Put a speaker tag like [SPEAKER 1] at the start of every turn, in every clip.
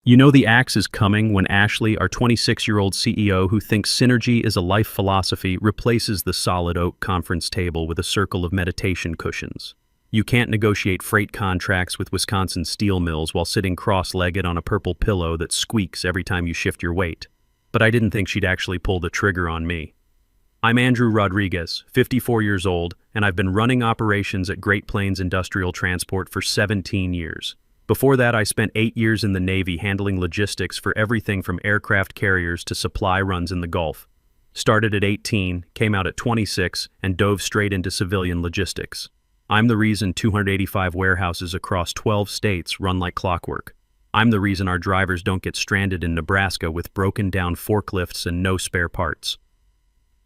[SPEAKER 1] You know the axe is coming when Ashley, our 26-year-old CEO who thinks synergy is a life philosophy, replaces the solid oak conference table with a circle of meditation cushions. You can't negotiate freight contracts with Wisconsin steel mills while sitting cross-legged on a purple pillow that squeaks every time you shift your weight. But I didn't think she'd actually pull the trigger on me. I'm Andrew Rodriguez, 54 years old, and I've been running operations at Great Plains Industrial Transport for 17 years. Before that, I spent 8 years in the Navy handling logistics for everything from aircraft carriers to supply runs in the Gulf. Started at 18, came out at 26, and dove straight into civilian logistics. I'm the reason 285 warehouses across 12 states run like clockwork. I'm the reason our drivers don't get stranded in Nebraska with broken-down forklifts and no spare parts.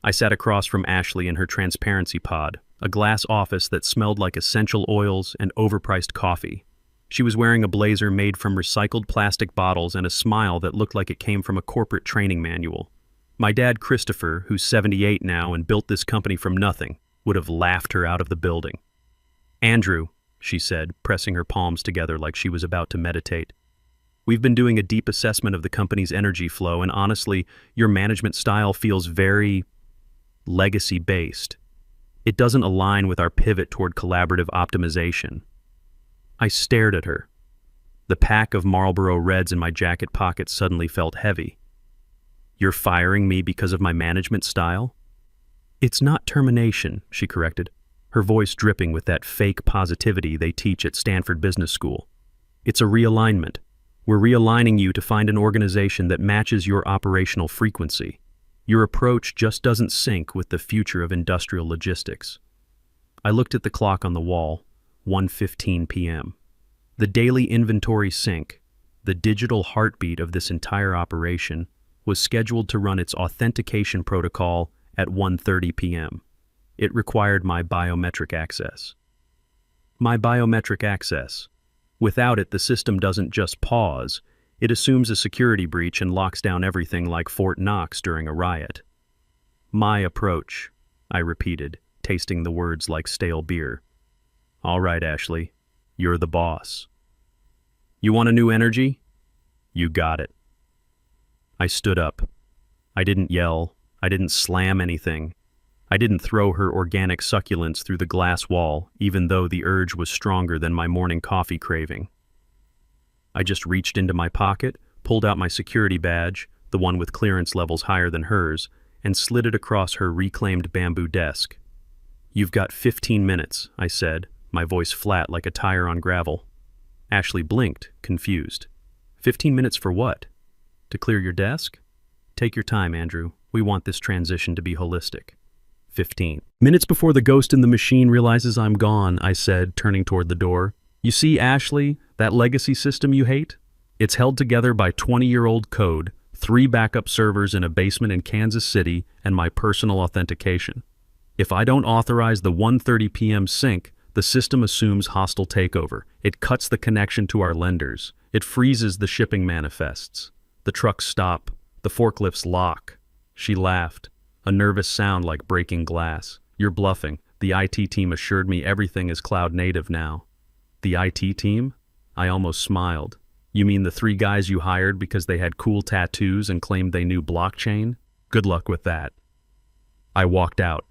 [SPEAKER 1] I sat across from Ashley in her transparency pod, a glass office that smelled like essential oils and overpriced coffee. She was wearing a blazer made from recycled plastic bottles and a smile that looked like it came from a corporate training manual. My dad, Christopher, who's 78 now and built this company from nothing, would have laughed her out of the building. "Andrew," she said, pressing her palms together like she was about to meditate. "We've been doing a deep assessment of the company's energy flow, and honestly, your management style feels very legacy-based. It doesn't align with our pivot toward collaborative optimization." I stared at her. The pack of Marlboro Reds in my jacket pocket suddenly felt heavy. "You're firing me because of my management style?" "It's not termination," she corrected, her voice dripping with that fake positivity they teach at Stanford Business School. "It's a realignment. We're realigning you to find an organization that matches your operational frequency. Your approach just doesn't sync with the future of industrial logistics." I looked at the clock on the wall. 1:15 p.m. The daily inventory sync, the digital heartbeat of this entire operation, was scheduled to run its authentication protocol at 1:30 p.m. It required my biometric access. My biometric access. Without it, the system doesn't just pause, it assumes a security breach and locks down everything like Fort Knox during a riot. "My approach," I repeated, tasting the words like stale beer. "All right, Ashley, you're the boss. You want a new energy? You got it." I stood up. I didn't yell. I didn't slam anything. I didn't throw her organic succulents through the glass wall, even though the urge was stronger than my morning coffee craving. I just reached into my pocket, pulled out my security badge, the one with clearance levels higher than hers, and slid it across her reclaimed bamboo desk. "You've got 15 minutes, I said, my voice flat like a tire on gravel. Ashley blinked, confused. 15 minutes for what? To clear your desk? Take your time, Andrew. We want this transition to be holistic." 15 minutes before the ghost in the machine realizes I'm gone, I said, turning toward the door. "You see, Ashley, that legacy system you hate? It's held together by 20-year-old code, 3 backup servers in a basement in Kansas City, and my personal authentication. If I don't authorize the 1:30 p.m. sync, the system assumes hostile takeover. It cuts the connection to our lenders. It freezes the shipping manifests. The trucks stop. The forklifts lock." She laughed, a nervous sound like breaking glass. "You're bluffing. The IT team assured me everything is cloud native now." "The IT team?" I almost smiled. "You mean the 3 guys you hired because they had cool tattoos and claimed they knew blockchain? Good luck with that." I walked out.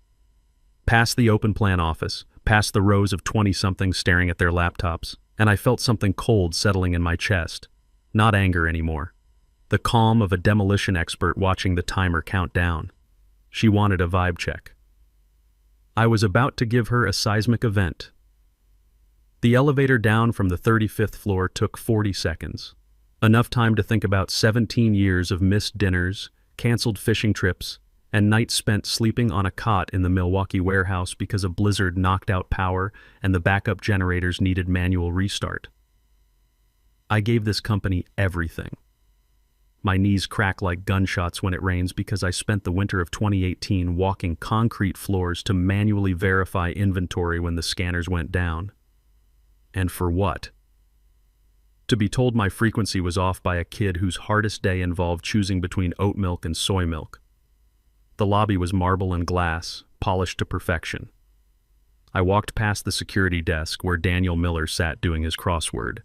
[SPEAKER 1] Past the open plan office, past the rows of 20-somethings staring at their laptops, and I felt something cold settling in my chest. Not anger anymore. The calm of a demolition expert watching the timer count down. She wanted a vibe check. I was about to give her a seismic event. The elevator down from the 35th floor took 40 seconds. Enough time to think about 17 years of missed dinners, canceled fishing trips, and nights spent sleeping on a cot in the Milwaukee warehouse because a blizzard knocked out power and the backup generators needed manual restart. I gave this company everything. My knees crack like gunshots when it rains because I spent the winter of 2018 walking concrete floors to manually verify inventory when the scanners went down. And for what? To be told my frequency was off by a kid whose hardest day involved choosing between oat milk and soy milk. The lobby was marble and glass, polished to perfection. I walked past the security desk where Daniel Miller sat doing his crossword.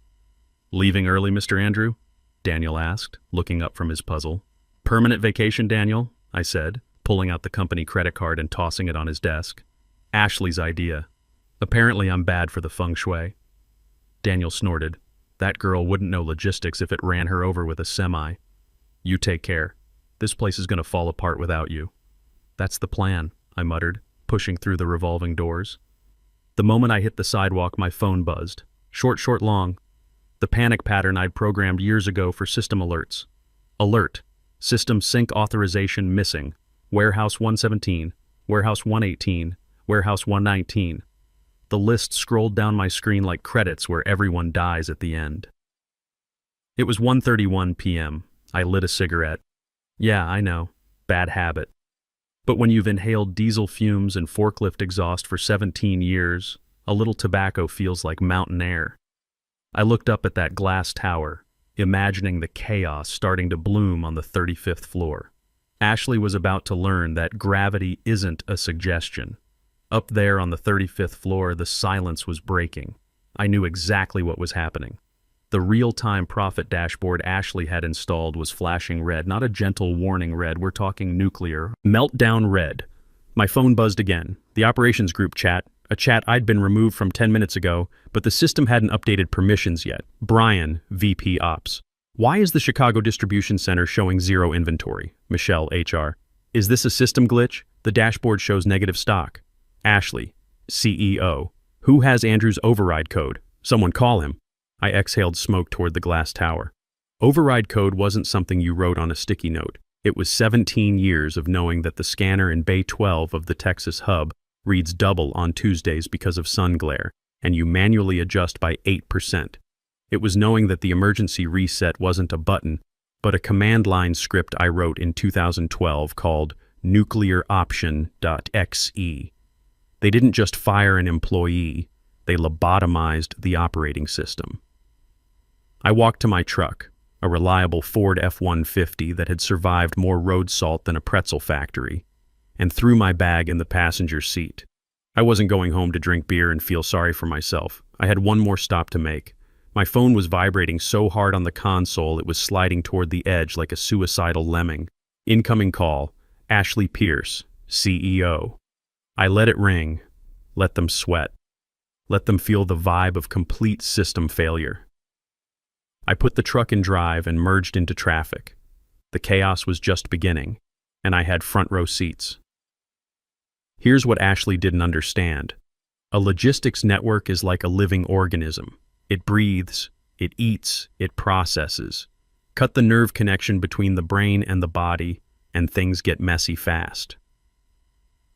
[SPEAKER 1] "Leaving early, Mr. Andrew?" Daniel asked, looking up from his puzzle. Permanent vacation, Daniel, I said, pulling out the company credit card and tossing it on his desk. Ashley's idea. Apparently I'm bad for the feng shui. Daniel snorted. That girl wouldn't know logistics if it ran her over with a semi. You take care. This place is going to fall apart without you. That's the plan, I muttered, pushing through the revolving doors. The moment I hit the sidewalk, my phone buzzed. Short, long. The panic pattern I'd programmed years ago for system alerts. Alert. System sync authorization missing. Warehouse 117. Warehouse 118. Warehouse 119. The list scrolled down my screen like credits where everyone dies at the end. It was 1:31 p.m. I lit a cigarette. Yeah, I know. Bad habit. But when you've inhaled diesel fumes and forklift exhaust for 17 years, a little tobacco feels like mountain air. I looked up at that glass tower, imagining the chaos starting to bloom on the 35th floor. Ashley was about to learn that gravity isn't a suggestion. Up there on the 35th floor, the silence was breaking. I knew exactly what was happening. The real-time profit dashboard Ashley had installed was flashing red, not a gentle warning red, we're talking nuclear. Meltdown red. My phone buzzed again. The operations group chat, a chat I'd been removed from 10 minutes ago, but the system hadn't updated permissions yet. Brian, VP Ops. Why is the Chicago Distribution Center showing zero inventory? Michelle, HR. Is this a system glitch? The dashboard shows negative stock. Ashley, CEO. Who has Andrew's override code? Someone call him. I exhaled smoke toward the glass tower. Override code wasn't something you wrote on a sticky note. It was 17 years of knowing that the scanner in Bay 12 of the Texas hub reads double on Tuesdays because of sun glare, and you manually adjust by 8%. It was knowing that the emergency reset wasn't a button, but a command line script I wrote in 2012 called nuclearoption.exe. They didn't just fire an employee, they lobotomized the operating system. I walked to my truck, a reliable Ford F-150 that had survived more road salt than a pretzel factory, and threw my bag in the passenger seat. I wasn't going home to drink beer and feel sorry for myself. I had one more stop to make. My phone was vibrating so hard on the console it was sliding toward the edge like a suicidal lemming. Incoming call, Ashley Pierce, CEO. I let it ring. Let them sweat. Let them feel the vibe of complete system failure. I put the truck in drive and merged into traffic. The chaos was just beginning, and I had front row seats. Here's what Ashley didn't understand. A logistics network is like a living organism. It breathes, it eats, it processes. Cut the nerve connection between the brain and the body, and things get messy fast.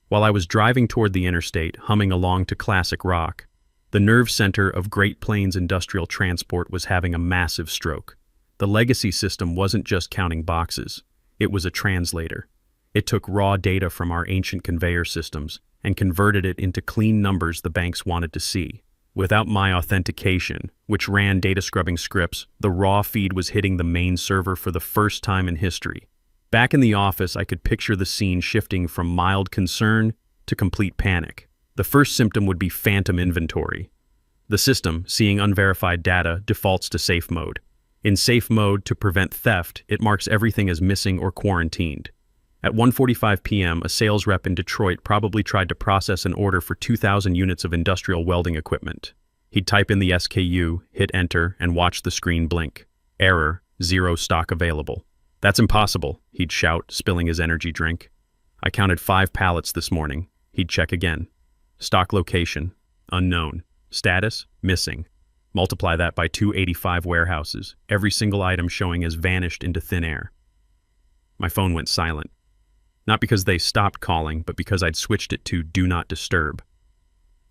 [SPEAKER 1] While I was driving toward the interstate, humming along to classic rock, the nerve center of Great Plains Industrial Transport was having a massive stroke. The legacy system wasn't just counting boxes. It was a translator. It took raw data from our ancient conveyor systems and converted it into clean numbers the banks wanted to see. Without my authentication, which ran data scrubbing scripts, the raw feed was hitting the main server for the first time in history. Back in the office, I could picture the scene shifting from mild concern to complete panic. The first symptom would be phantom inventory. The system, seeing unverified data, defaults to safe mode. In safe mode, to prevent theft, it marks everything as missing or quarantined. At 1:45 p.m., a sales rep in Detroit probably tried to process an order for 2,000 units of industrial welding equipment. He'd type in the SKU, hit enter, and watch the screen blink. Error, 0 stock available. That's impossible, he'd shout, spilling his energy drink. I counted 5 pallets this morning. He'd check again. Stock location, unknown. Status, missing. Multiply that by 285 warehouses, every single item showing as vanished into thin air. My phone went silent. Not because they stopped calling, but because I'd switched it to Do Not Disturb.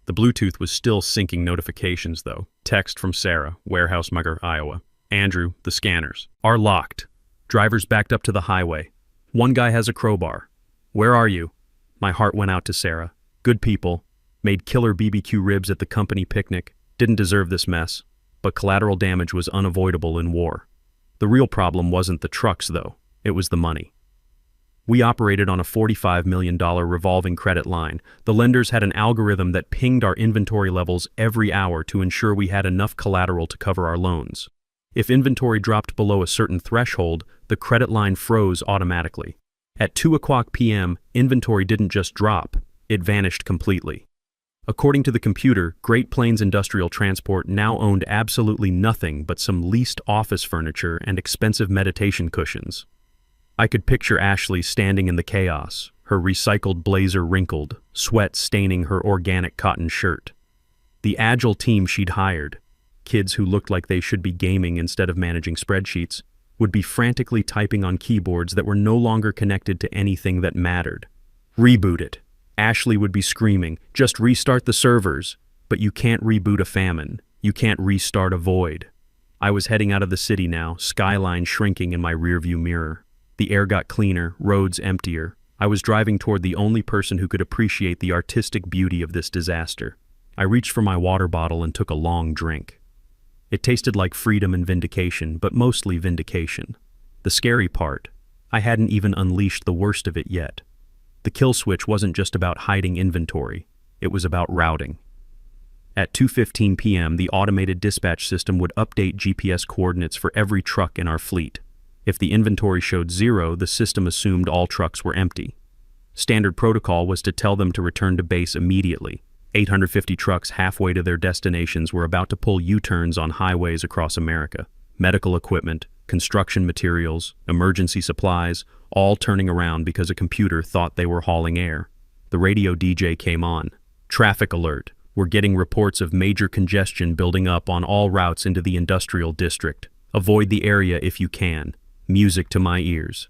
[SPEAKER 1] The Bluetooth was still syncing notifications, though. Text from Sarah, Warehouse Mugger, Iowa. Andrew, the scanners are locked. Drivers backed up to the highway. One guy has a crowbar. Where are you? My heart went out to Sarah. Good people. Made killer BBQ ribs at the company picnic. Didn't deserve this mess. But collateral damage was unavoidable in war. The real problem wasn't the trucks, though. It was the money. We operated on a $45 million revolving credit line. The lenders had an algorithm that pinged our inventory levels every hour to ensure we had enough collateral to cover our loans. If inventory dropped below a certain threshold, the credit line froze automatically. At 2:00 p.m., inventory didn't just drop, it vanished completely. According to the computer, Great Plains Industrial Transport now owned absolutely nothing but some leased office furniture and expensive meditation cushions. I could picture Ashley standing in the chaos, her recycled blazer wrinkled, sweat staining her organic cotton shirt. The agile team she'd hired, kids who looked like they should be gaming instead of managing spreadsheets, would be frantically typing on keyboards that were no longer connected to anything that mattered. Reboot it. Ashley would be screaming, just restart the servers. But you can't reboot a famine. You can't restart a void. I was heading out of the city now, skyline shrinking in my rearview mirror. The air got cleaner, roads emptier. I was driving toward the only person who could appreciate the artistic beauty of this disaster. I reached for my water bottle and took a long drink. It tasted like freedom and vindication, but mostly vindication. The scary part, I hadn't even unleashed the worst of it yet. The kill switch wasn't just about hiding inventory, it was about routing. At 2:15 p.m., the automated dispatch system would update GPS coordinates for every truck in our fleet. If the inventory showed 0, the system assumed all trucks were empty. Standard protocol was to tell them to return to base immediately. 850 trucks halfway to their destinations were about to pull U-turns on highways across America. Medical equipment, construction materials, emergency supplies, all turning around because a computer thought they were hauling air. The radio DJ came on. Traffic alert. We're getting reports of major congestion building up on all routes into the industrial district. Avoid the area if you can. Music to my ears.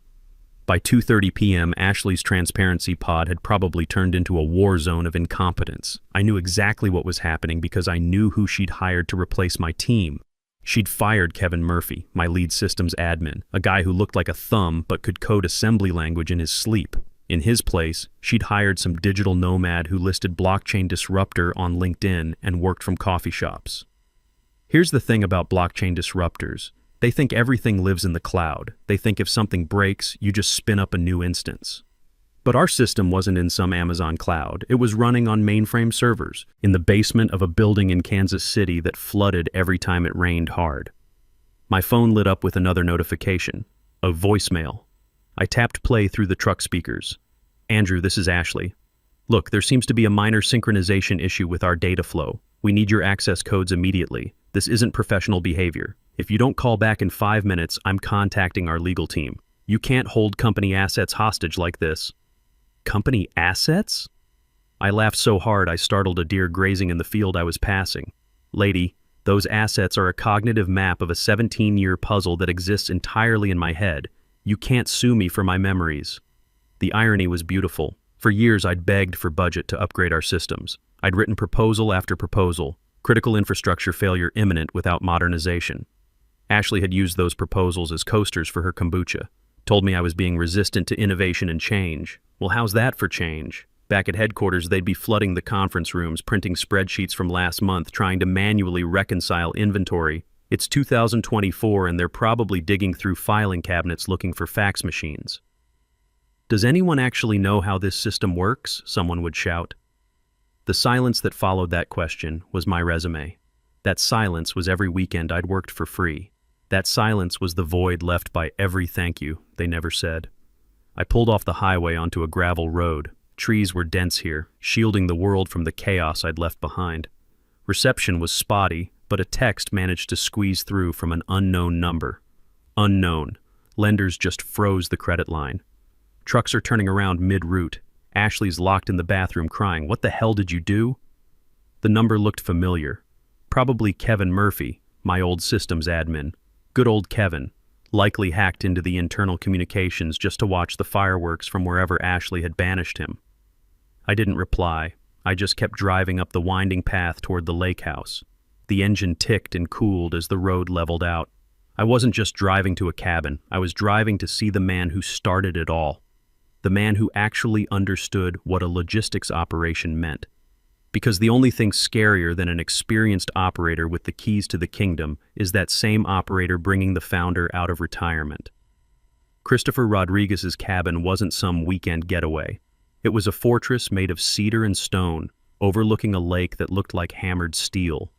[SPEAKER 1] By 2:30 p.m., Ashley's transparency pod had probably turned into a war zone of incompetence. I knew exactly what was happening because I knew who she'd hired to replace my team. She'd fired Kevin Murphy, my lead systems admin, a guy who looked like a thumb but could code assembly language in his sleep. In his place, she'd hired some digital nomad who listed blockchain disruptor on LinkedIn and worked from coffee shops. Here's the thing about blockchain disruptors. They think everything lives in the cloud. They think if something breaks, you just spin up a new instance. But our system wasn't in some Amazon cloud. It was running on mainframe servers in the basement of a building in Kansas City that flooded every time it rained hard. My phone lit up with another notification, a voicemail. I tapped play through the truck speakers. Andrew, this is Ashley. Look, there seems to be a minor synchronization issue with our data flow. We need your access codes immediately. This isn't professional behavior. If you don't call back in 5 minutes, I'm contacting our legal team. You can't hold company assets hostage like this. Company assets? I laughed so hard I startled a deer grazing in the field I was passing. Lady, those assets are a cognitive map of a 17-year puzzle that exists entirely in my head. You can't sue me for my memories. The irony was beautiful. For years I'd begged for budget to upgrade our systems. I'd written proposal after proposal, critical infrastructure failure imminent without modernization. Ashley had used those proposals as coasters for her kombucha, told me I was being resistant to innovation and change. Well, how's that for change? Back at headquarters, they'd be flooding the conference rooms, printing spreadsheets from last month, trying to manually reconcile inventory. It's 2024 and they're probably digging through filing cabinets looking for fax machines. Does anyone actually know how this system works? Someone would shout. The silence that followed that question was my resume. That silence was every weekend I'd worked for free. That silence was the void left by every thank you they never said. I pulled off the highway onto a gravel road. Trees were dense here, shielding the world from the chaos I'd left behind. Reception was spotty, but a text managed to squeeze through from an unknown number. Unknown. Lenders just froze the credit line. Trucks are turning around mid-route. Ashley's locked in the bathroom crying, "What the hell did you do?" The number looked familiar. Probably Kevin Murphy, my old systems admin. Good old Kevin, likely hacked into the internal communications just to watch the fireworks from wherever Ashley had banished him. I didn't reply. I just kept driving up the winding path toward the lake house. The engine ticked and cooled as the road leveled out. I wasn't just driving to a cabin. I was driving to see the man who started it all. The man who actually understood what a logistics operation meant. Because the only thing scarier than an experienced operator with the keys to the kingdom is that same operator bringing the founder out of retirement. Christopher Rodriguez's cabin wasn't some weekend getaway. It was a fortress made of cedar and stone, overlooking a lake that looked like hammered steel.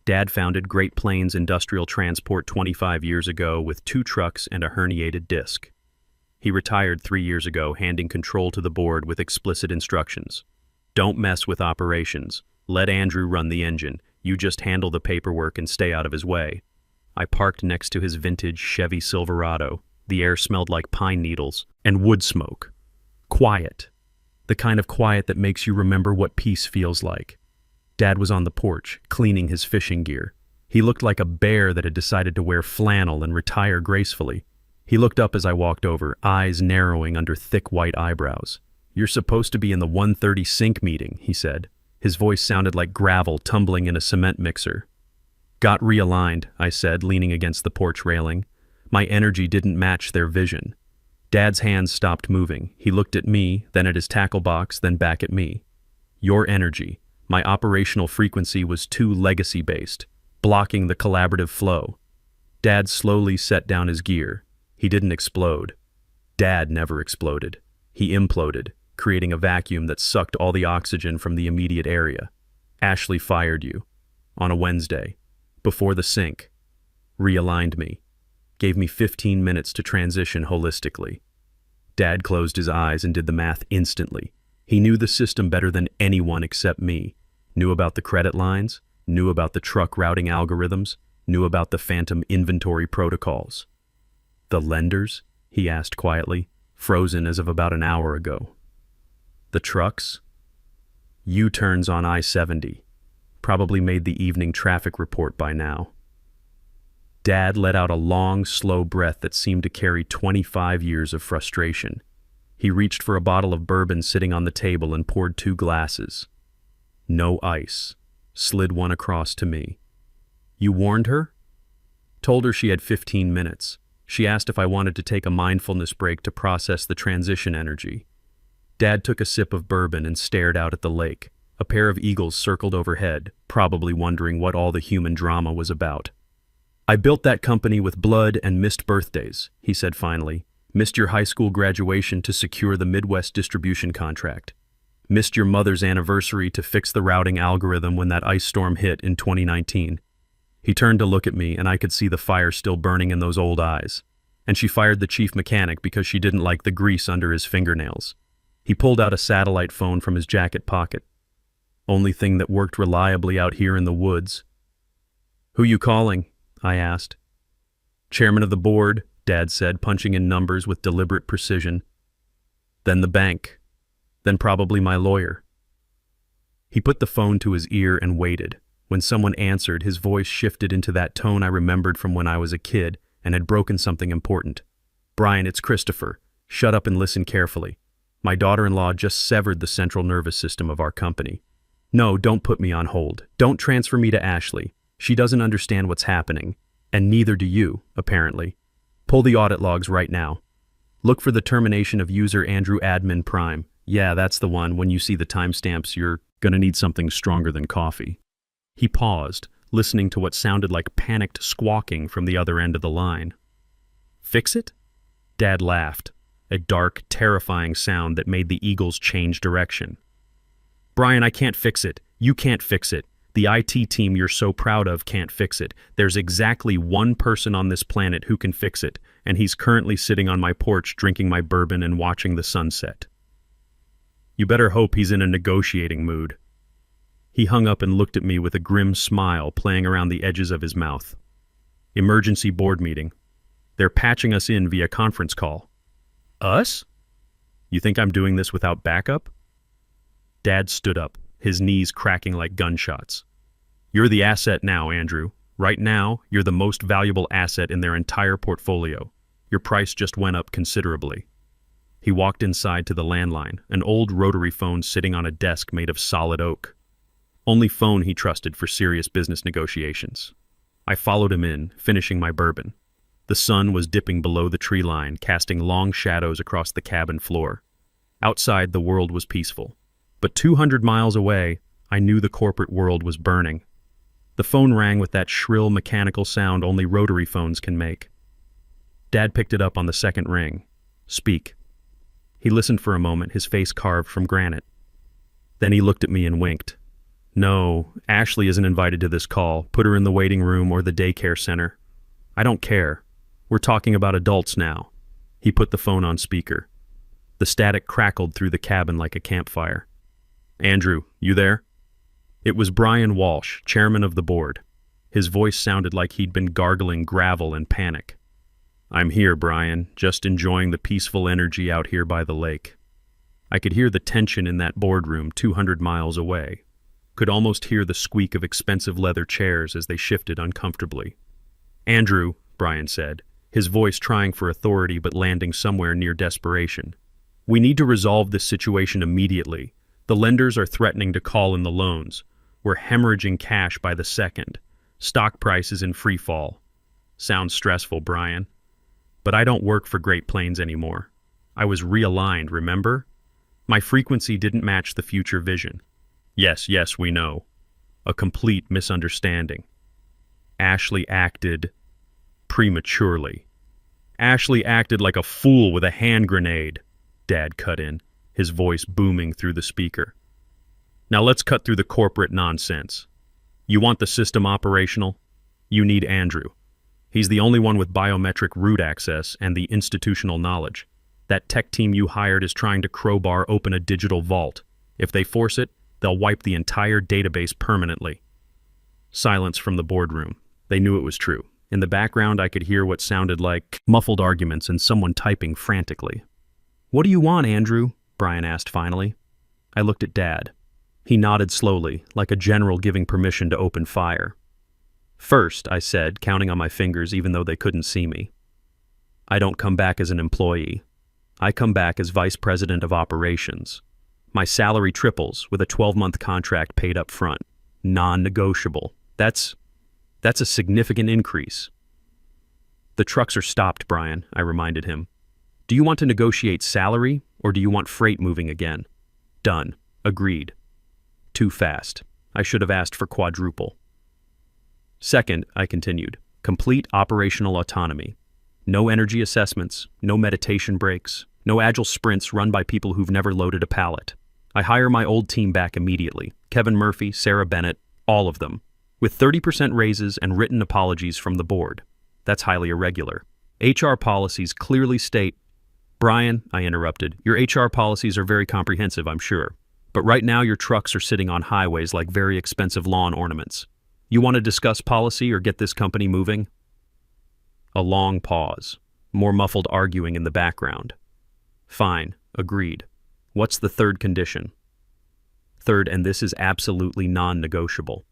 [SPEAKER 1] Dad founded Great Plains Industrial Transport 25 years ago with 2 trucks and a herniated disc. He retired 3 years ago, handing control to the board with explicit instructions. Don't mess with operations. Let Andrew run the engine. You just handle the paperwork and stay out of his way. I parked next to his vintage Chevy Silverado. The air smelled like pine needles and wood smoke. Quiet. The kind of quiet that makes you remember what peace feels like. Dad was on the porch, cleaning his fishing gear. He looked like a bear that had decided to wear flannel and retire gracefully. He looked up as I walked over, eyes narrowing under thick white eyebrows. "You're supposed to be in the 1:30 sync meeting," he said. His voice sounded like gravel tumbling in a cement mixer. "Got realigned," I said, leaning against the porch railing. My energy didn't match their vision. Dad's hands stopped moving. He looked at me, then at his tackle box, then back at me. "Your energy. My operational frequency was too legacy-based, blocking the collaborative flow." Dad slowly set down his gear. He didn't explode. Dad never exploded. He imploded, creating a vacuum that sucked all the oxygen from the immediate area. "Ashley fired you. On a Wednesday. Before the sync. Realigned me. Gave me 15 minutes to transition holistically." Dad closed his eyes and did the math instantly. He knew the system better than anyone except me. Knew about the credit lines, knew about the truck routing algorithms, knew about the phantom inventory protocols. "The lenders?" he asked quietly, frozen as of about an hour ago. "The trucks?" "U-turns on I-70. Probably made the evening traffic report by now." Dad let out a long, slow breath that seemed to carry 25 years of frustration. He reached for a bottle of bourbon sitting on the table and poured 2 glasses. No ice. Slid one across to me. "You warned her?" "Told her she had 15 minutes. She asked if I wanted to take a mindfulness break to process the transition energy." Dad took a sip of bourbon and stared out at the lake. A pair of eagles circled overhead, probably wondering what all the human drama was about. "I built that company with blood and missed birthdays," he said finally. "Missed your high school graduation to secure the Midwest distribution contract. Missed your mother's anniversary to fix the routing algorithm when that ice storm hit in 2019. He turned to look at me, and I could see the fire still burning in those old eyes. "And she fired the chief mechanic because she didn't like the grease under his fingernails." He pulled out a satellite phone from his jacket pocket. "Only thing that worked reliably out here in the woods." "Who you calling?" I asked. "Chairman of the board," Dad said, punching in numbers with deliberate precision. "Then the bank. Then probably my lawyer." He put the phone to his ear and waited. When someone answered, his voice shifted into that tone I remembered from when I was a kid and had broken something important. "Brian, it's Christopher. Shut up and listen carefully. My daughter-in-law just severed the central nervous system of our company. No, don't put me on hold. Don't transfer me to Ashley. She doesn't understand what's happening. And neither do you, apparently. Pull the audit logs right now. Look for the termination of user Andrew Admin Prime. Yeah, that's the one. When you see the timestamps, you're gonna need something stronger than coffee." He paused, listening to what sounded like panicked squawking from the other end of the line. "Fix it?" Dad laughed, a dark, terrifying sound that made the eagles change direction. "Brian, I can't fix it. You can't fix it. The IT team you're so proud of can't fix it. There's exactly one person on this planet who can fix it, and he's currently sitting on my porch drinking my bourbon and watching the sunset. You better hope he's in a negotiating mood." He hung up and looked at me with a grim smile playing around the edges of his mouth. "Emergency board meeting. They're patching us in via conference call." "Us? You think I'm doing this without backup?" Dad stood up, his knees cracking like gunshots. "You're the asset now, Andrew. Right now, you're the most valuable asset in their entire portfolio. Your price just went up considerably." He walked inside to the landline, an old rotary phone sitting on a desk made of solid oak. Only phone he trusted for serious business negotiations. I followed him in, finishing my bourbon. The sun was dipping below the tree line, casting long shadows across the cabin floor. Outside, the world was peaceful. But 200 miles away, I knew the corporate world was burning. The phone rang with that shrill mechanical sound only rotary phones can make. Dad picked it up on the second ring. "Speak." He listened for a moment, his face carved from granite. Then he looked at me and winked. No, Ashley isn't invited to this call. Put her in the waiting room or the daycare center. I don't care. We're talking about adults now. He put the phone on speaker. The static crackled through the cabin like a campfire. Andrew, you there? It was Brian Walsh, chairman of the board. His voice sounded like he'd been gargling gravel in panic. I'm here, Brian, just enjoying the peaceful energy out here by the lake. I could hear the tension in that boardroom 200 miles away. Could almost hear the squeak of expensive leather chairs as they shifted uncomfortably. Andrew, Brian said, his voice trying for authority but landing somewhere near desperation. We need to resolve this situation immediately. The lenders are threatening to call in the loans. We're hemorrhaging cash by the second. Stock price is in free fall. Sounds stressful, Brian. But I don't work for Great Plains anymore. I was realigned, remember? My frequency didn't match the future vision. Yes, we know. A complete misunderstanding. Ashley acted prematurely. Ashley acted like a fool with a hand grenade, Dad cut in, his voice booming through the speaker. Now let's cut through the corporate nonsense. You want the system operational? You need Andrew. He's the only one with biometric root access and the institutional knowledge. That tech team you hired is trying to crowbar open a digital vault. If they force it, they'll wipe the entire database permanently. Silence from the boardroom. They knew it was true. In the background, I could hear what sounded like muffled arguments and someone typing frantically. What do you want, Andrew? Brian asked finally. I looked at Dad. He nodded slowly, like a general giving permission to open fire. First, I said, counting on my fingers even though they couldn't see me. I don't come back as an employee. I come back as Vice President of Operations. My salary triples with a 12-month contract paid up front. Non-negotiable. That's a significant increase. The trucks are stopped, Brian, I reminded him. Do you want to negotiate salary, or do you want freight moving again? Done. Agreed. Too fast. I should have asked for quadruple. Second, I continued, complete operational autonomy. No energy assessments, no meditation breaks, no agile sprints run by people who've never loaded a pallet. I hire my old team back immediately. Kevin Murphy, Sarah Bennett, all of them. With 30% raises and written apologies from the board. That's highly irregular. HR policies clearly state, Brian, I interrupted, your HR policies are very comprehensive, I'm sure. But right now your trucks are sitting on highways like very expensive lawn ornaments. You want to discuss policy or get this company moving? A long pause. More muffled arguing in the background. Fine, agreed. What's the third condition? Third, and this is absolutely non-negotiable.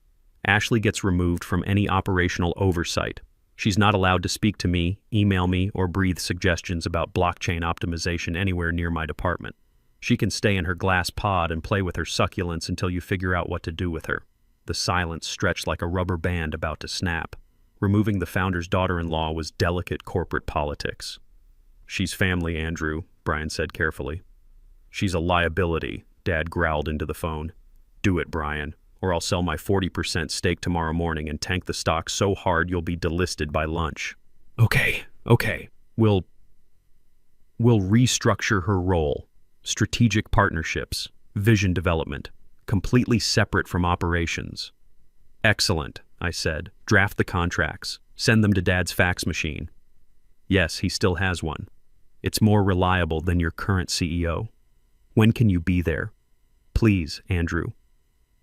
[SPEAKER 1] Ashley gets removed from any operational oversight. She's not allowed to speak to me, email me, or breathe suggestions about blockchain optimization anywhere near my department. She can stay in her glass pod and play with her succulents until you figure out what to do with her. The silence stretched like a rubber band about to snap. Removing the founder's daughter-in-law was delicate corporate politics. She's family, Andrew, Brian said carefully. She's a liability, Dad growled into the phone. Do it, Brian, or I'll sell my 40% stake tomorrow morning and tank the stock so hard you'll be delisted by lunch. Okay. We'll restructure her role. Strategic partnerships, vision development, completely separate from operations. Excellent, I said. Draft the contracts. Send them to Dad's fax machine. Yes, he still has one. It's more reliable than your current CEO. When can you be there? Please, Andrew.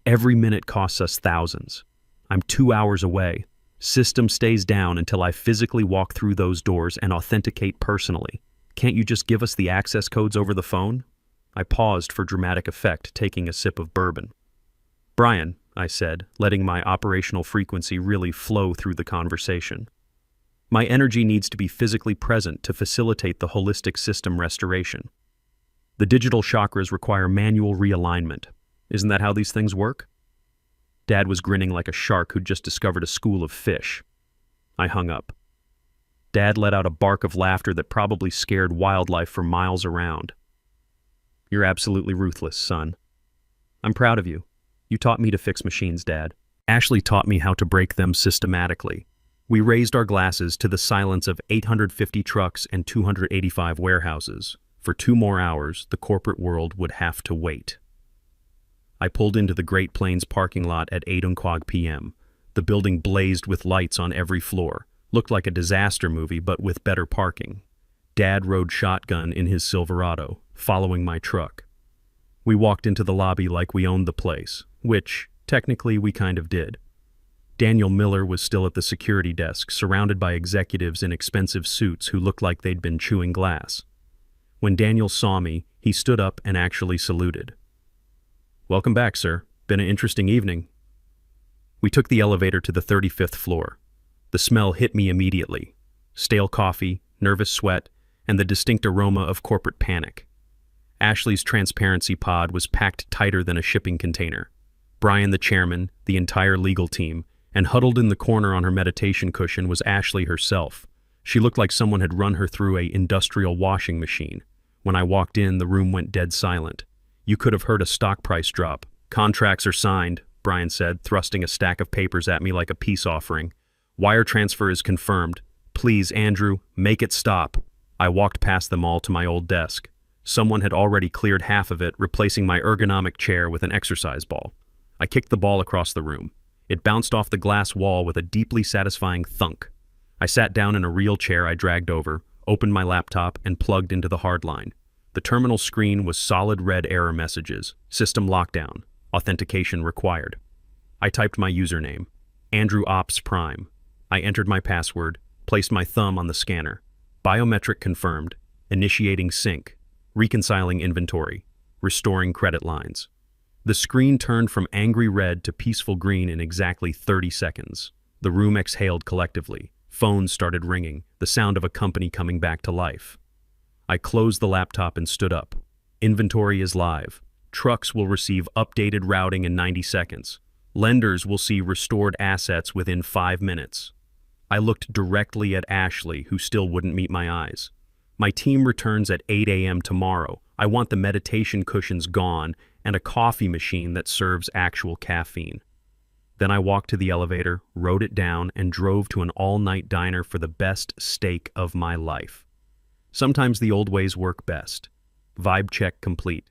[SPEAKER 1] Every minute costs us thousands. I'm 2 hours away. System stays down until I physically walk through those doors and authenticate personally. Can't you just give us the access codes over the phone? I paused for dramatic effect, taking a sip of bourbon. Brian, I said, letting my operational frequency really flow through the conversation. My energy needs to be physically present to facilitate the holistic system restoration. The digital chakras require manual realignment. Isn't that how these things work? Dad was grinning like a shark who'd just discovered a school of fish. I hung up. Dad let out a bark of laughter that probably scared wildlife for miles around. You're absolutely ruthless, son. I'm proud of you. You taught me to fix machines, Dad. Ashley taught me how to break them systematically. We raised our glasses to the silence of 850 trucks and 285 warehouses. For 2 more hours, the corporate world would have to wait. I pulled into the Great Plains parking lot at 8:00 p.m. The building blazed with lights on every floor. Looked like a disaster movie, but with better parking. Dad rode shotgun in his Silverado, following my truck. We walked into the lobby like we owned the place, which, technically, we kind of did. Daniel Miller was still at the security desk, surrounded by executives in expensive suits who looked like they'd been chewing glass. When Daniel saw me, he stood up and actually saluted. "Welcome back, sir. Been an interesting evening." We took the elevator to the 35th floor. The smell hit me immediately. Stale coffee, nervous sweat, and the distinct aroma of corporate panic. Ashley's transparency pod was packed tighter than a shipping container. Brian, the chairman, the entire legal team, and huddled in the corner on her meditation cushion was Ashley herself. She looked like someone had run her through an industrial washing machine. When I walked in, the room went dead silent. You could have heard a stock price drop. "Contracts are signed," Brian said, thrusting a stack of papers at me like a peace offering. "Wire transfer is confirmed. Please, Andrew, make it stop." I walked past them all to my old desk. Someone had already cleared half of it, replacing my ergonomic chair with an exercise ball. I kicked the ball across the room. It bounced off the glass wall with a deeply satisfying thunk. I sat down in a real chair I dragged over, opened my laptop, and plugged into the hardline. The terminal screen was solid red error messages. System lockdown. Authentication required. I typed my username, Andrew Ops Prime. I entered my password, placed my thumb on the scanner. Biometric confirmed. Initiating sync. Reconciling inventory. Restoring credit lines. The screen turned from angry red to peaceful green in exactly 30 seconds. The room exhaled collectively. Phones started ringing, the sound of a company coming back to life. I closed the laptop and stood up. Inventory is live. Trucks will receive updated routing in 90 seconds. Lenders will see restored assets within 5 minutes. I looked directly at Ashley, who still wouldn't meet my eyes. "My team returns at 8 a.m. tomorrow. I want the meditation cushions gone and a coffee machine that serves actual caffeine." Then I walked to the elevator, rode it down, and drove to an all-night diner for the best steak of my life. Sometimes the old ways work best. Vibe check complete.